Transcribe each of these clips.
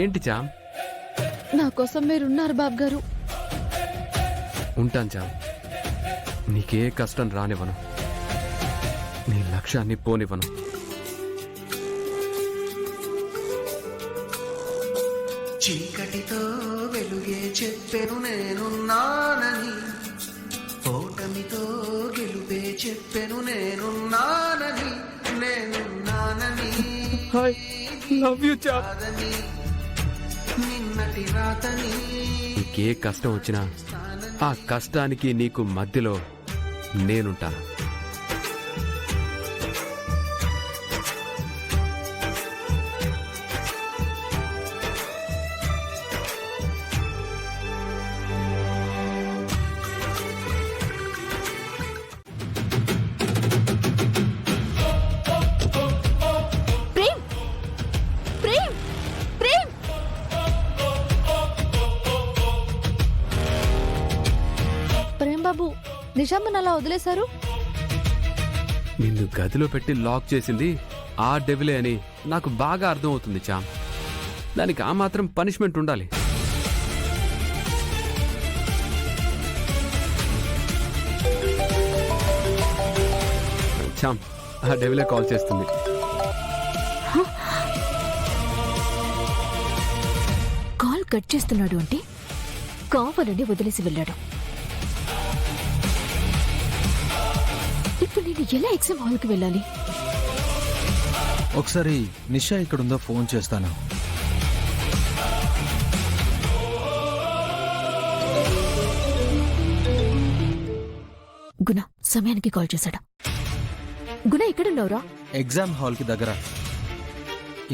ఏంటి చామ్? నా కోసం మీరున్నారు బాబు గారు. ఉంటాను చామ్. నీకే కష్టం రానివ్వను, నీ లక్ష్యాన్ని పోనివ్వను. చీకటితో వెలుగే చెప్పెను నేనున్నానని, ఓటమితో గెలుపే చెప్పెను నేనున్నానని, నేనున్నానని లవ్ యు చామ్. నిన్నటి రాతని. నీకే కష్టం వచ్చినా ఆ కష్టానికి నీకు మధ్యలో నేనుంటాను. ప్రేమ్ ప్రేమ్ ప్రేమ్ ప్రేమ్ బాబు, నిజామని అలా వదిలేశారు? నిన్ను గదిలో పెట్టి లాక్ చేసింది ఆ డెవిలే అని నాకు బాగా అర్థం అవుతుంది చామ్. దానికి ఆ మాత్రం పనిష్మెంట్ ఉండాలి. చామ్, ఆ డెవిలే కాల్ చేస్తుంది. కాల్ కట్ చేస్తున్నాడు అంటే కావాలని వదిలేసి వెళ్ళాడు. ఇప్పుడు నేను ఎలా ఎగ్జామ్ హాల్కి వెళ్ళాలి? ఒకసారి నిషా ఇక్కడుందో ఫోన్ చేస్తాను. గుణ సమయానికి కాల్ చేశాడు. గుణ ఎక్కడున్నావురా? ఎగ్జామ్ హాల్కి దగ్గర.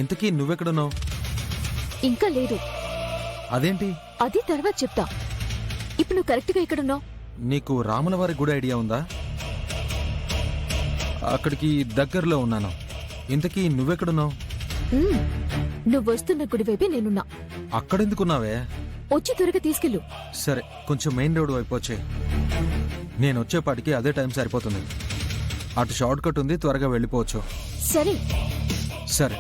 ఇంతకీ నువ్వెక్కడున్నావు? ఇంకా లేదు. అదేంటి? అది తర్వాత చెప్తా. ఇప్పుడు నువ్వు కరెక్ట్గా ఎక్కడున్నావు? నీకు రాములవారి గుడి ఐడియా ఉందా? అక్కడికి దగ్గరలో ఉన్నాను. ఇంతకీ నువ్వెక్కడున్నావు? నువ్వు వస్తున్న గుడి వైపే నేనున్నా. అక్కడెందుకున్నావే? వచ్చి త్వరగా తీసుకెళ్ళు. సరే, కొంచెం మెయిన్ రోడ్ వైపు వచ్చే. నేను వచ్చేపాటికి అదే టైం సరిపోతుంది. అటు షార్ట్ కట్ ఉంది, త్వరగా వెళ్ళిపోవచ్చు. సరే సరే.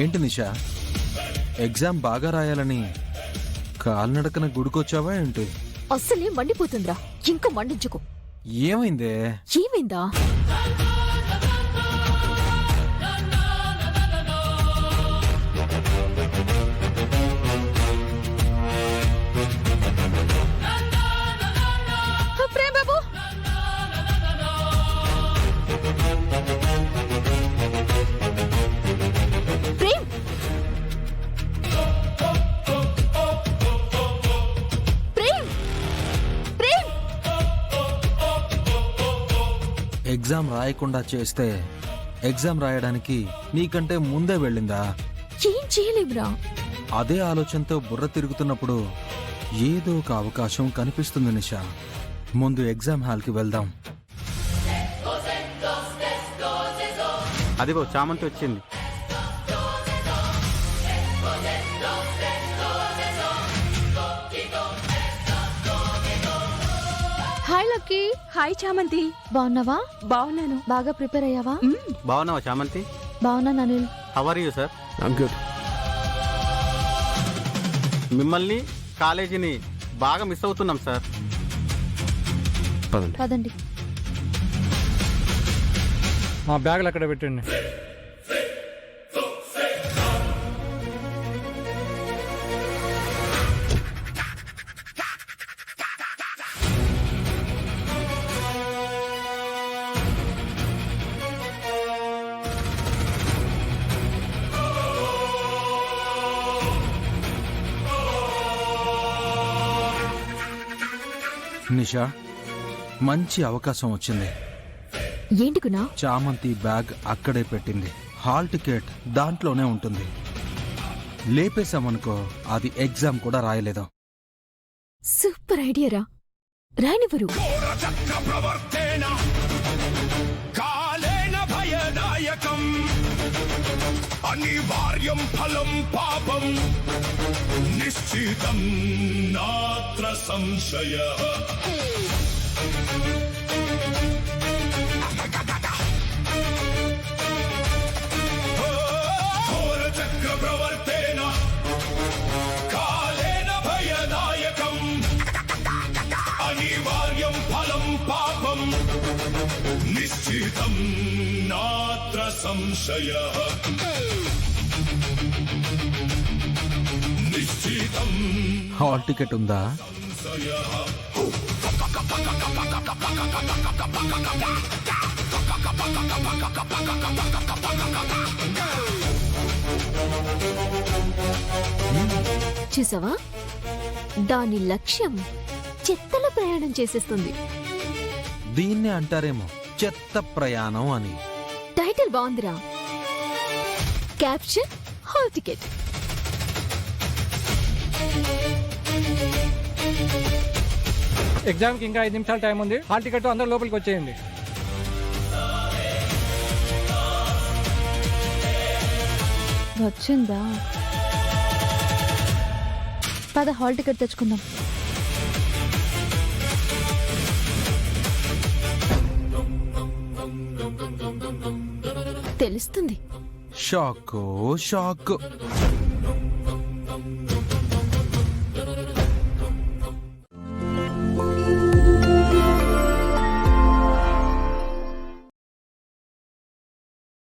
ఏంటి నిషా, ఎగ్జామ్ బాగా రాయాలని కాలినడకన గుడికొచ్చావా ఏంటి? అస్సలే మండిపోతుందిరా, ఇంకా మండించుకో. ఏమైందే? ఏమైందా? ప్రేమ్ బాబు, ప్రేమ్ ప్రేమ్ ప్రేమ్ ఎగ్జామ్ రాయకుండా చేస్తే ఎగ్జామ్ రాయడానికి నీకంటే ముందే వెళ్ళిందా? ఏం చేయలేవురా. అదే ఆలోచనతో బుర్ర తిరుగుతున్నప్పుడు ఏదో ఒక అవకాశం కనిపిస్తుంది నిషా. ముందు ఎగ్జామ్ హాల్కి వెళ్దాం. అదిగో చామంతి వచ్చింది. Hi lucky. హాయ్ చామంతి. బాగున్నావా? బాగున్నాను. బాగా ప్రిపేర్ అయ్యావా? బాగున్నావా చామంతి? బాగున్నాను Anil. How are you sir? I'm good. మిమ్మల్ని కాలేజీని బాగా మిస్ అవుతున్నాం సార్. పదండి. పదండి. మా బ్యాగులు అక్కడ పెట్టండి. నిషా, మంచి అవకాశం వచ్చింది. ఏంటి గునా? చామంతి బ్యాగ్ అక్కడే పెట్టింది. హాల్ టికెట్ దాంట్లోనే ఉంటుంది. లేపేశామనుకో, అది ఎగ్జామ్ కూడా రాయలేదు. సూపర్ ఐడియా రా. రానివ్వరు. అనివార్యం ఫలం పాపం నిశ్చితం నాత్ర సంశయ ఘోర చక్ర ప్రవర్తేన కాలేన భయనాయకం అనివార్యం ఫలం పాపం నిశ్చితం నాత్ర సంశయ నిశ్చితం హాల్ టికెట్ ఉందా? చూసావా, దాని లక్ష్యం చెత్తల ప్రయాణం చేసేస్తుంది. దీన్నే అంటారేమో చెత్త ప్రయాణం అని. టైటిల్ బాగుందిరా. Caption hall ticket. ఎగ్జామ్కి ఇంకా 5 నిమిషాలు టైం ఉంది. హాల్ టికెట్ అందరూ లోపలికి వచ్చేయండి. వచ్చిందా? పద హాల్ టికెట్ తెచ్చుకుందాం. తెలుస్తుంది. Shock shock.